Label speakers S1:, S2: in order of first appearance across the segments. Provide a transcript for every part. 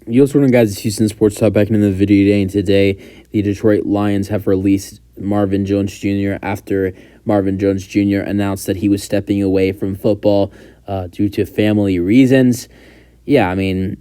S1: You also wondering, guys, it's Houston Sports Talk back in the video today, and today the Detroit Lions have released Marvin Jones Jr. after Marvin Jones Jr. announced that he was stepping away from football due to family reasons. Yeah, I mean,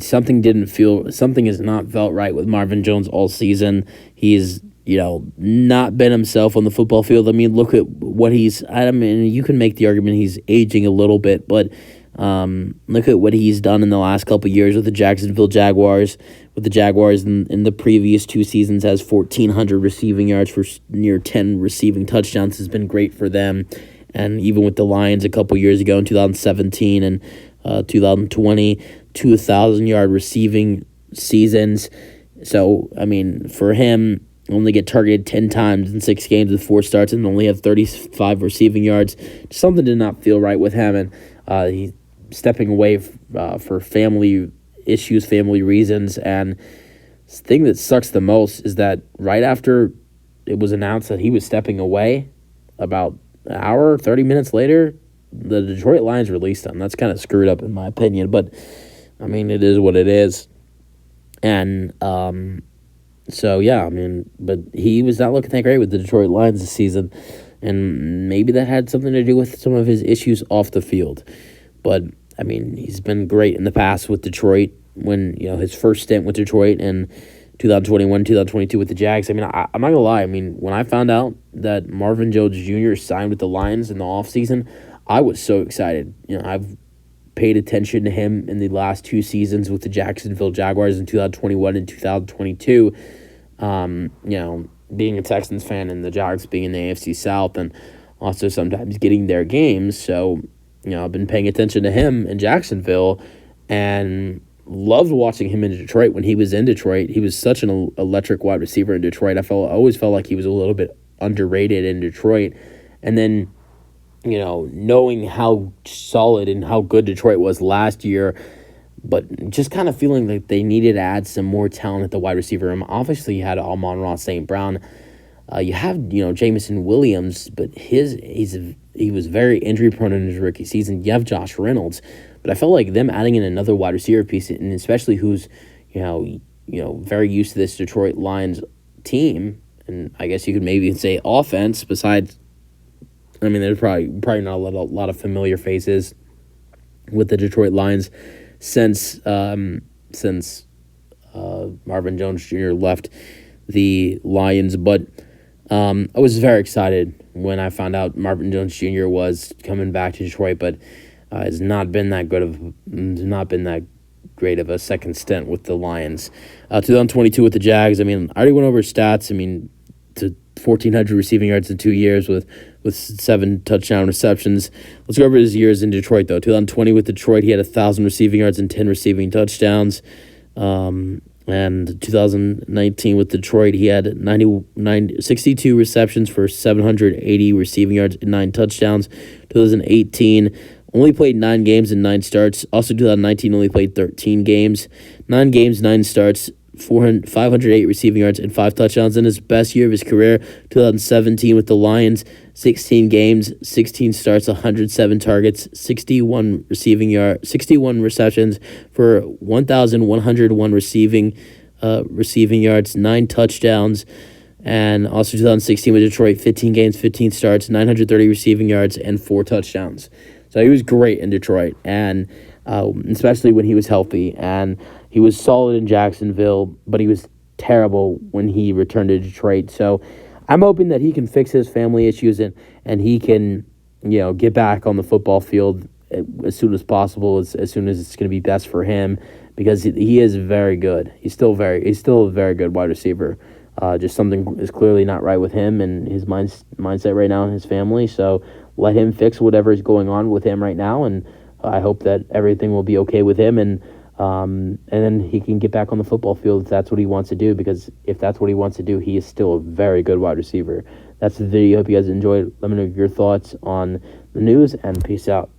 S1: something has not felt right with Marvin Jones all season. He's, not been himself on the football field. I mean, look at what you can make the argument he's aging a little bit, but look at what he's done in the last couple of years with the Jacksonville Jaguars. With the Jaguars in the previous 2 seasons, has 1,400 receiving yards for near 10 receiving touchdowns. Has been great for them. And even with the Lions a couple years ago in 2017 and 2020, 2,000-yard receiving seasons. So, I mean, for him, only get targeted 10 times in 6 games with 4 starts and only have 35 receiving yards. Something did not feel right with him, and he's stepping away for family issues, family reasons. And the thing that sucks the most is that right after it was announced that he was stepping away, about an hour, 30 minutes later, the Detroit Lions released him. That's kind of screwed up in my opinion, but I mean, it is what it is. And so yeah, I mean, but he was not looking that great with the Detroit Lions this season, and maybe that had something to do with some of his issues off the field. But I mean, he's been great in the past with Detroit. When his first stint with Detroit in 2021, 2022 with the Jags. I mean, I'm not gonna lie. I mean, when I found out that Marvin Jones Jr. signed with the Lions in the offseason, I was so excited. I've paid attention to him in the last 2 seasons with the Jacksonville Jaguars in 2021 and 2022. Being a Texans fan and the Jags being in the AFC South and also sometimes getting their games. So, I've been paying attention to him in Jacksonville and loved watching him in Detroit. When he was in Detroit, he was such an electric wide receiver in Detroit. I always felt like he was a little bit underrated in Detroit. And then, knowing how solid and how good Detroit was last year, but just kind of feeling like they needed to add some more talent at the wide receiver room. Obviously, you had Amon-Ra St. Brown. You have, Jameson Williams, but he was very injury-prone in his rookie season. You have Josh Reynolds. But I felt like them adding in another wide receiver piece, and especially who's, very used to this Detroit Lions team, and I guess you could maybe say offense, besides, I mean, there's probably not a lot of familiar faces with the Detroit Lions since Marvin Jones Jr. left the Lions, but I was very excited when I found out Marvin Jones Jr. was coming back to Detroit, but has not been that great of a second stint with the Lions. 2022 with the Jags. I mean, I already went over his stats. I mean, to 1,400 receiving yards in 2 years with 7 touchdown receptions. Let's go over his years in Detroit, though. 2020 with Detroit, he had 1,000 receiving yards and 10 receiving touchdowns. And 2019 with Detroit, he had 62 receptions for 780 receiving yards and 9 touchdowns. 2018, only played 9 games and 9 starts. Also, 2019 only played 13 games. 9 games, 9 starts, 508 receiving yards and 5 touchdowns. In his best year of his career, 2017 with the Lions, 16 games, 16 starts, 107 targets, 61 receptions for 1,101 receiving yards, 9 touchdowns. And also 2016 with Detroit, 15 games, 15 starts, 930 receiving yards, and 4 touchdowns. So he was great in Detroit, and especially when he was healthy. And he was solid in Jacksonville, but he was terrible when he returned to Detroit. So I'm hoping that he can fix his family issues and he can, get back on the football field as soon as possible, as soon as it's going to be best for him, because he is very good. He's still a very good wide receiver. Just something is clearly not right with him and his mindset right now and his family. So let him fix whatever is going on with him right now, and I hope that everything will be okay with him, and then he can get back on the football field if that's what he wants to do, because if that's what he wants to do, he is still a very good wide receiver. That's the video. Hope you guys enjoyed. Let me know your thoughts on the news, and peace out.